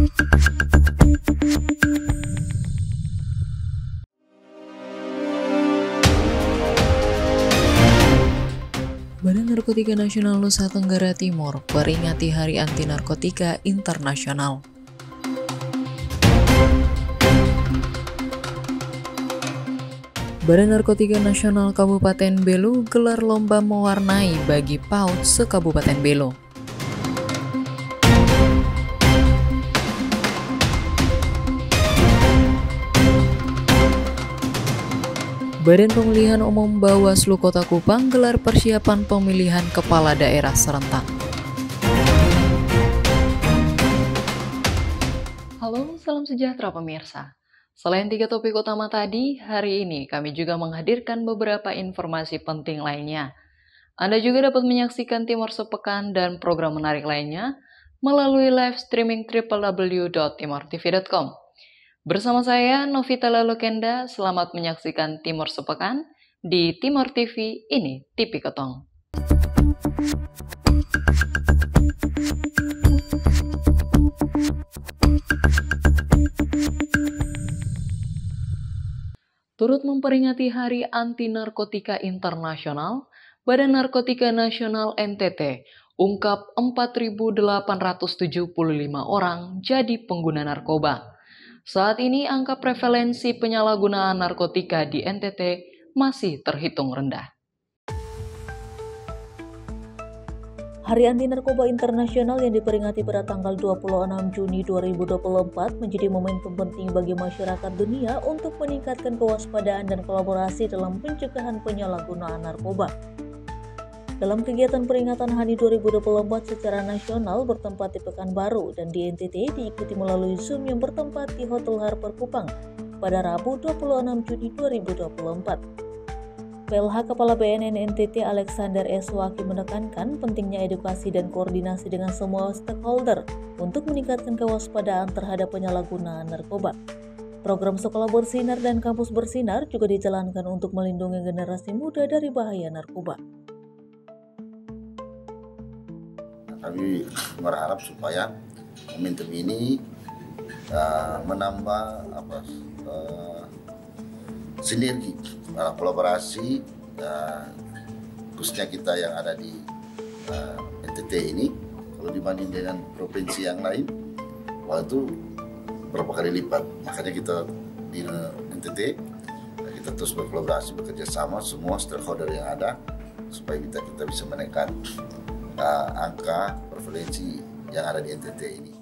Badan Narkotika Nasional Nusa Tenggara Timur peringati Hari Anti Narkotika Internasional. Badan Narkotika Nasional Kabupaten Belu gelar lomba mewarnai bagi PAUD se-Kabupaten Belu. Badan Pemilihan Umum Bawaslu Kota Kupang gelar persiapan pemilihan kepala daerah serentak. Halo, salam sejahtera pemirsa. Selain 3 topik utama tadi, hari ini kami juga menghadirkan beberapa informasi penting lainnya. Anda juga dapat menyaksikan Timor Sepekan dan program menarik lainnya melalui live streaming www.timortv.com. Bersama saya, Novita Lalokenda, selamat menyaksikan Timor Sepekan di Timor TV, ini TV Ketong. Turut memperingati Hari Anti Narkotika Internasional, Badan Narkotika Nasional NTT ungkap 4.875 orang jadi pengguna narkoba. Saat ini angka prevalensi penyalahgunaan narkotika di NTT masih terhitung rendah. Hari Anti Narkoba Internasional yang diperingati pada tanggal 26 Juni 2024 menjadi momentum penting bagi masyarakat dunia untuk meningkatkan kewaspadaan dan kolaborasi dalam pencegahan penyalahgunaan narkoba. Dalam kegiatan peringatan HANI 2024 secara nasional bertempat di Pekanbaru dan di NTT diikuti melalui Zoom yang bertempat di Hotel Harper Kupang pada Rabu 26 Juni 2024. PLH Kepala BNN NTT Alexander S. Waki menekankan pentingnya edukasi dan koordinasi dengan semua stakeholder untuk meningkatkan kewaspadaan terhadap penyalahgunaan narkoba. Program Sekolah Bersinar dan Kampus Bersinar juga dijalankan untuk melindungi generasi muda dari bahaya narkoba. Kami berharap supaya momentum ini menambah sinergi, kolaborasi, khususnya kita yang ada di NTT ini. Kalau dibanding dengan provinsi yang lain, itu berapa kali lipat. Makanya kita di NTT kita terus berkolaborasi, bekerja sama semua stakeholder yang ada supaya kita bisa menekan angka prevalensi yang ada di NTT ini.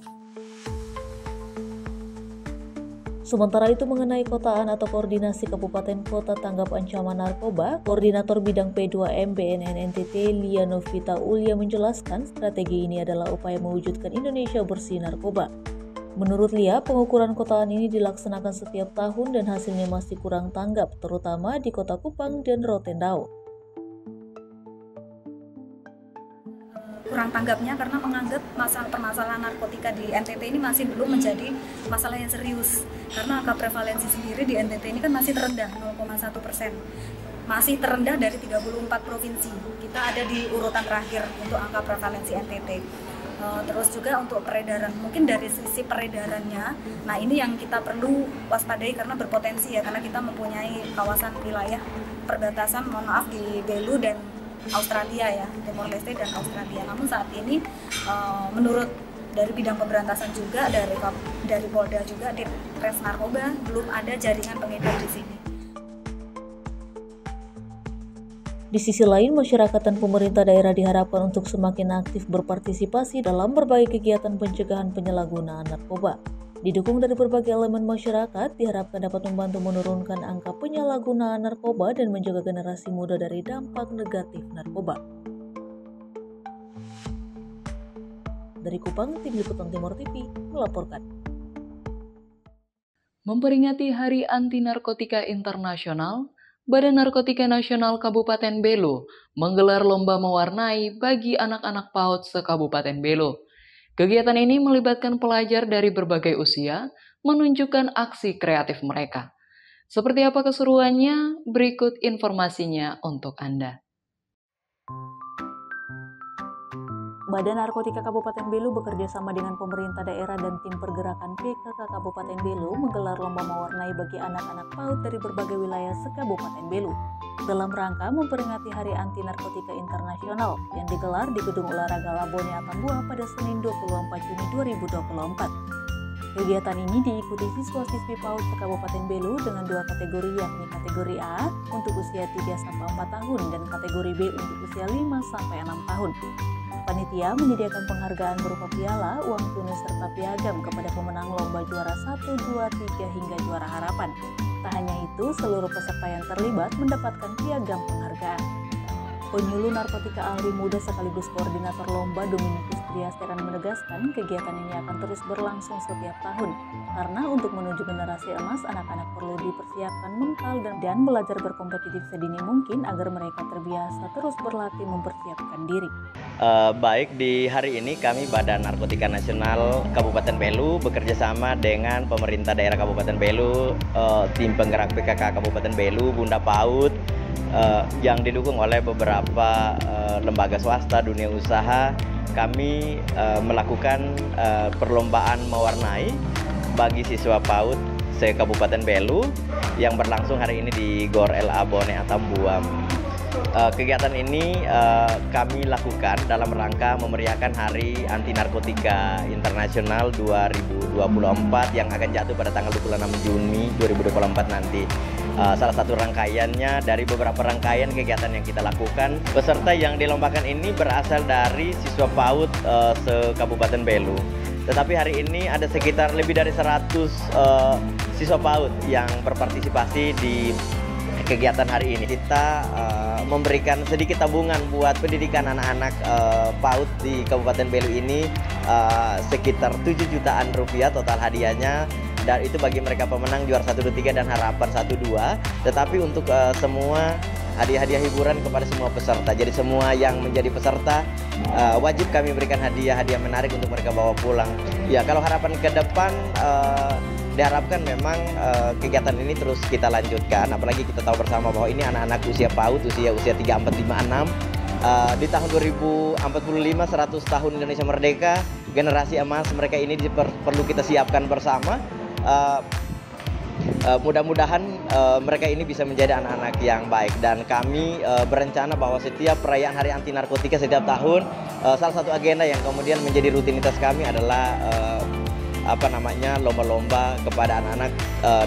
Sementara itu mengenai kotaan atau koordinasi kabupaten kota tanggap ancaman narkoba, Koordinator Bidang P2M BNN NTT Lia Novita Ulya menjelaskan strategi ini adalah upaya mewujudkan Indonesia bersih narkoba. Menurut Lia, pengukuran kotaan ini dilaksanakan setiap tahun dan hasilnya masih kurang tanggap, terutama di Kota Kupang dan Rotendao. Kurang tanggapnya karena menganggap permasalahan narkotika di NTT ini masih belum menjadi masalah yang serius, karena angka prevalensi sendiri di NTT ini kan masih terendah 0,1%, masih terendah dari 34 provinsi. Kita ada di urutan terakhir untuk angka prevalensi NTT. Terus juga untuk peredaran, mungkin dari sisi peredarannya, nah ini yang kita perlu waspadai karena berpotensi ya, karena kita mempunyai kawasan wilayah perbatasan, di Belu dan Australia ya, Timor Leste dan Australia. Namun saat ini menurut dari bidang pemberantasan juga dari Polda juga di Res Narkoba belum ada jaringan pengedar di sini. Di sisi lain, masyarakat dan pemerintah daerah diharapkan untuk semakin aktif berpartisipasi dalam berbagai kegiatan pencegahan penyalahgunaan narkoba. Didukung dari berbagai elemen masyarakat, diharapkan dapat membantu menurunkan angka penyalahgunaan narkoba dan menjaga generasi muda dari dampak negatif narkoba. Dari Kupang, Tim Liputan Timor TV melaporkan. Memperingati Hari Anti Narkotika Internasional, Badan Narkotika Nasional Kabupaten Belu menggelar lomba mewarnai bagi anak-anak PAUD se-Kabupaten Belu. Kegiatan ini melibatkan pelajar dari berbagai usia menunjukkan aksi kreatif mereka. Seperti apa keseruannya? Berikut informasinya untuk Anda. Badan Narkotika Kabupaten Belu bekerja sama dengan pemerintah daerah dan tim pergerakan PKK Kabupaten Belu menggelar lomba mewarnai bagi anak-anak PAUD dari berbagai wilayah se-Kabupaten Belu dalam rangka memperingati Hari Anti Narkotika Internasional yang digelar di Gedung Olahraga Labone Atambua pada Senin 24 Juni 2024. Kegiatan ini diikuti siswa-siswi PAUD se-Kabupaten Belu dengan dua kategori, yakni kategori A untuk usia 3-4 tahun dan kategori B untuk usia 5-6 tahun. Panitia menyediakan penghargaan berupa piala, uang tunai serta piagam kepada pemenang lomba juara 1, 2, 3 hingga juara harapan. Tak hanya itu, seluruh peserta yang terlibat mendapatkan piagam penghargaan. Penyuluh narkotika ahli muda sekaligus koordinator lomba Dominikus Triasteran menegaskan kegiatan ini akan terus berlangsung setiap tahun karena untuk menuju generasi emas anak-anak perlu dipersiapkan mental dan belajar berkompetitif sedini mungkin agar mereka terbiasa terus berlatih mempersiapkan diri. Baik, di hari ini kami Badan Narkotika Nasional Kabupaten Belu bekerja sama dengan pemerintah daerah Kabupaten Belu, tim penggerak PKK Kabupaten Belu, Bunda PAUD, yang didukung oleh beberapa lembaga swasta dunia usaha. Kami melakukan perlombaan mewarnai bagi siswa PAUD se-Kabupaten Belu yang berlangsung hari ini di Gor LA Bone Atambua. Kegiatan ini kami lakukan dalam rangka memeriahkan Hari Anti Narkotika Internasional 2024 yang akan jatuh pada tanggal 26 Juni 2024 nanti. Salah satu rangkaiannya dari beberapa rangkaian kegiatan yang kita lakukan. Peserta yang dilombakan ini berasal dari siswa PAUD se-Kabupaten Belu. Tetapi hari ini ada sekitar lebih dari 100 siswa PAUD yang berpartisipasi di kegiatan hari ini. Kita memberikan sedikit tabungan buat pendidikan anak-anak PAUD di Kabupaten Belu ini, sekitar 7 jutaan rupiah total hadiahnya. Dan itu bagi mereka pemenang juara 1, 2, 3 dan harapan 1, 2. Tetapi untuk semua hadiah-hadiah hiburan kepada semua peserta. Jadi semua yang menjadi peserta wajib kami berikan hadiah-hadiah menarik untuk mereka bawa pulang. Ya, kalau harapan ke depan diharapkan memang kegiatan ini terus kita lanjutkan. Apalagi kita tahu bersama bahwa ini anak-anak usia PAUD, usia 3, 4, 5, 6. Di tahun 2045, 100 tahun Indonesia Merdeka, generasi emas mereka ini perlu kita siapkan bersama. Mudah-mudahan mereka ini bisa menjadi anak-anak yang baik, dan kami berencana bahwa setiap perayaan Hari Anti Narkotika setiap tahun, salah satu agenda yang kemudian menjadi rutinitas kami adalah lomba-lomba kepada anak-anak,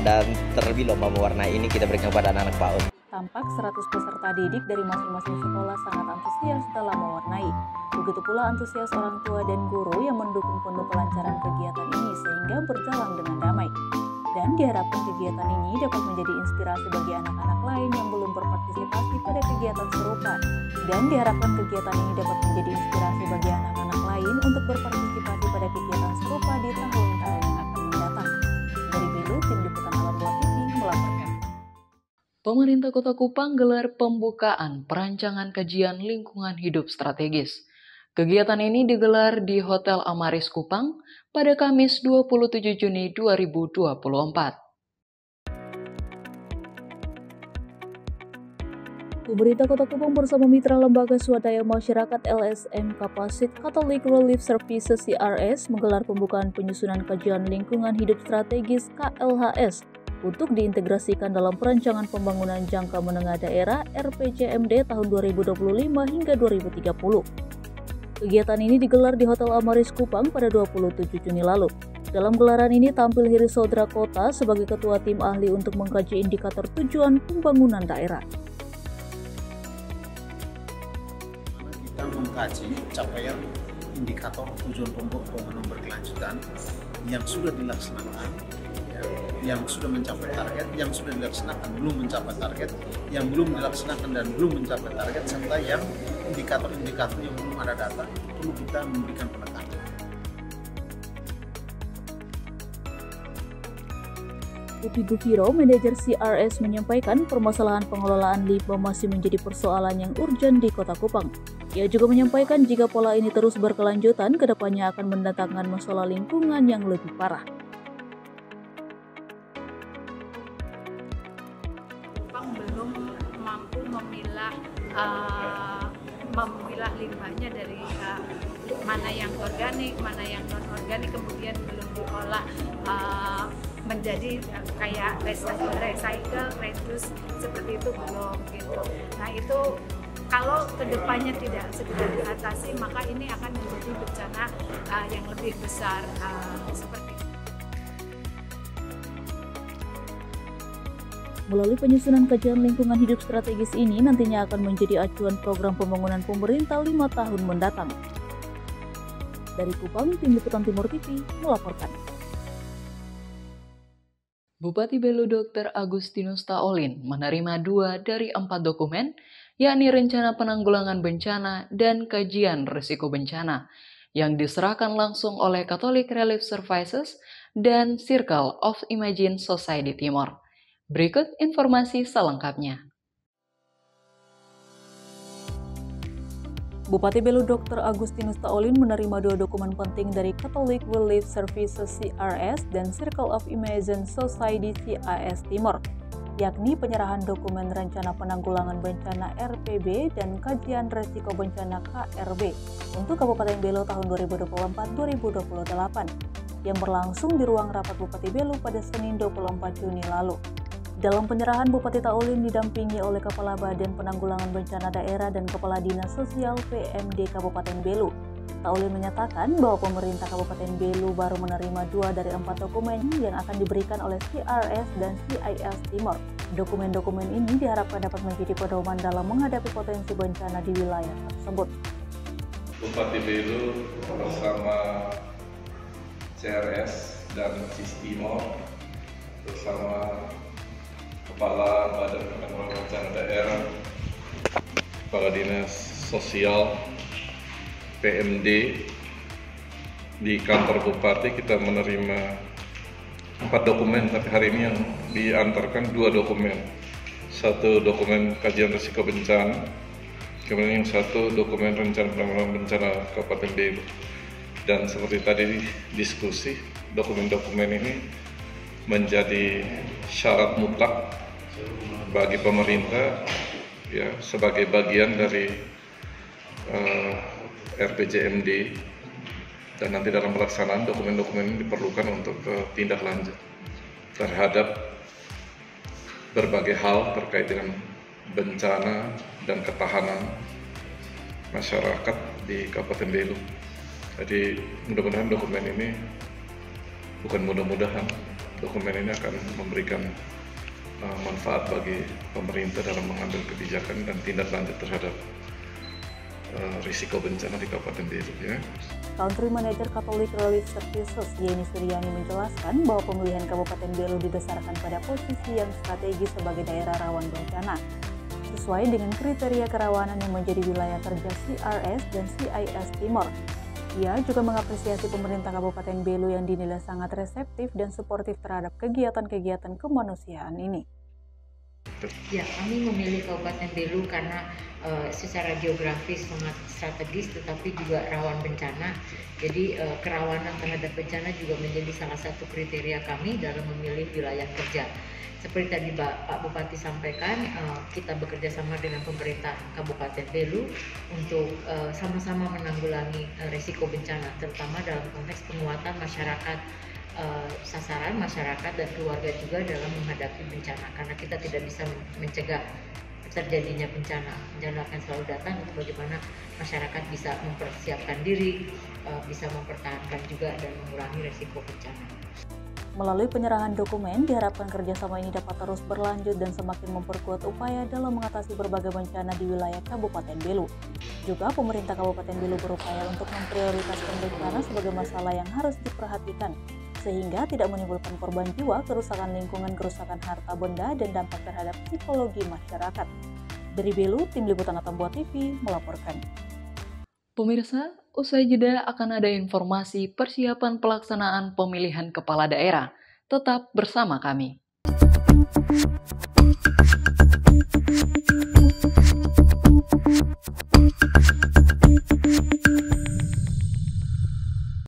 dan terlebih lomba mewarnai ini kita berikan kepada anak-anak PAUD. Tampak 100 peserta didik dari masing-masing sekolah sangat antusias dalam mewarnai. Begitu pula antusias orang tua dan guru yang mendukung penuh kelancaran kegiatan ini sehingga berjalan dengan damai. Dan diharapkan kegiatan ini dapat menjadi inspirasi bagi anak-anak lain yang belum berpartisipasi pada kegiatan serupa. Dan diharapkan kegiatan ini dapat menjadi inspirasi bagi anak-anak lain untuk berpartisipasi pada kegiatan serupa di tahun-tahun yang akan mendatang. Dari Belu, tim liputan Alam 2 TV melaporkan. Pemerintah Kota Kupang gelar pembukaan perancangan kajian lingkungan hidup strategis. Kegiatan ini digelar di Hotel Amaris Kupang pada Kamis 27 Juni 2024. Pemerintah Kota Kupang bersama mitra lembaga swadaya masyarakat LSM Kapasit Catholic Relief Services CRS menggelar pembukaan penyusunan kajian lingkungan hidup strategis KLHS untuk diintegrasikan dalam perancangan pembangunan jangka menengah daerah RPJMD tahun 2025 hingga 2030. Kegiatan ini digelar di Hotel Amaris Kupang pada 27 Juni lalu. Dalam gelaran ini tampil Hiri Sodra Kota sebagai ketua tim ahli untuk mengkaji indikator tujuan pembangunan daerah. Kita mengkaji capaian indikator tujuan pembangunan berkelanjutan yang sudah dilaksanakan, yang sudah mencapai target, yang sudah dilaksanakan belum mencapai target, yang belum dilaksanakan dan belum mencapai target, serta yang indikator-indikator yang belum ada data perlu kita memberikan penekanan. Upi Gufiro, manajer CRS, menyampaikan permasalahan pengelolaan limbah masih menjadi persoalan yang urgent di Kota Kupang. Ia juga menyampaikan jika pola ini terus berkelanjutan, kedepannya akan mendatangkan masalah lingkungan yang lebih parah. Belum mampu memilah limbahnya dari mana yang organik, mana yang non organik, kemudian belum diolah menjadi kayak recycle, reduce, seperti itu belum gitu. Nah itu kalau kedepannya tidak segera diatasi, maka ini akan menjadi bencana yang lebih besar seperti itu. Melalui penyusunan kajian lingkungan hidup strategis ini nantinya akan menjadi acuan program pembangunan pemerintah 5 tahun mendatang. Dari Kupang, Tim Liputan Timur TV melaporkan. Bupati Belu Dr. Agustinus Taolin menerima 2 dari 4 dokumen, yakni Rencana Penanggulangan Bencana dan Kajian Risiko Bencana, yang diserahkan langsung oleh Catholic Relief Services dan Circle of Imagine Society Timor. Berikut informasi selengkapnya. Bupati Belu Dr. Agustinus Taolin menerima 2 dokumen penting dari Catholic Relief Services CRS dan Circle of Imagine Society CAS Timor, yakni penyerahan dokumen Rencana Penanggulangan Bencana RPB dan Kajian Risiko Bencana KRB untuk Kabupaten Belu tahun 2024-2028 yang berlangsung di ruang rapat Bupati Belu pada Senin 24 Juni lalu. Dalam penyerahan, Bupati Taolin didampingi oleh Kepala Badan Penanggulangan Bencana Daerah dan Kepala Dinas Sosial PMD Kabupaten Belu. Taolin menyatakan bahwa pemerintah Kabupaten Belu baru menerima 2 dari 4 dokumen yang akan diberikan oleh CRS dan CIS Timor. Dokumen-dokumen ini diharapkan dapat menjadi pedoman dalam menghadapi potensi bencana di wilayah tersebut. Bupati Belu bersama CRS dan CIS Timor bersama Kepala Badan Penanggulangan Bencana Daerah, Kepala Dinas Sosial, PMD, di kantor Bupati kita menerima 4 dokumen, tapi hari ini yang diantarkan 2 dokumen. 1 dokumen kajian risiko bencana, kemudian yang 1 dokumen rencana penanggulangan bencana Kabupaten Belu. Dan seperti tadi diskusi, dokumen-dokumen ini menjadi syarat mutlak bagi pemerintah ya sebagai bagian dari RPJMD, dan nanti dalam pelaksanaan dokumen-dokumen ini diperlukan untuk tindak lanjut terhadap berbagai hal terkait dengan bencana dan ketahanan masyarakat di Kabupaten Belu. Jadi mudah-mudahan dokumen ini, bukan mudah-mudahan, dokumen ini akan memberikan manfaat bagi pemerintah dalam mengambil kebijakan dan tindak lanjut terhadap risiko bencana di Kabupaten Belu. Ya. Country Manager Catholic Relief Services Yeni Suryani menjelaskan bahwa pemilihan Kabupaten Belu didasarkan pada posisi yang strategis sebagai daerah rawan bencana, sesuai dengan kriteria kerawanan yang menjadi wilayah kerja CRS dan CIS Timor. Ia juga mengapresiasi pemerintah Kabupaten Belu yang dinilai sangat reseptif dan suportif terhadap kegiatan-kegiatan kemanusiaan ini. Ya, kami memilih Kabupaten Belu karena secara geografis sangat strategis, tetapi juga rawan bencana. Jadi kerawanan terhadap bencana juga menjadi salah satu kriteria kami dalam memilih wilayah kerja. Seperti tadi Pak Bupati sampaikan, kita bekerja sama dengan pemerintah Kabupaten Belu untuk sama-sama menanggulangi risiko bencana, terutama dalam konteks penguatan masyarakat, sasaran masyarakat dan keluarga juga dalam menghadapi bencana, karena kita tidak bisa mencegah terjadinya bencana. Bencana akan selalu datang, untuk bagaimana masyarakat bisa mempersiapkan diri, bisa mempertahankan juga dan mengurangi risiko bencana. Melalui penyerahan dokumen, diharapkan kerjasama ini dapat terus berlanjut dan semakin memperkuat upaya dalam mengatasi berbagai bencana di wilayah Kabupaten Belu. Juga pemerintah Kabupaten Belu berupaya untuk memprioritaskan bencana sebagai masalah yang harus diperhatikan, sehingga tidak menimbulkan korban jiwa, kerusakan lingkungan, kerusakan harta benda, dan dampak terhadap psikologi masyarakat. Dari Belu, Tim Liputan Atambua TV melaporkan. Pemirsa, usai jeda akan ada informasi persiapan pelaksanaan pemilihan kepala daerah. Tetap bersama kami.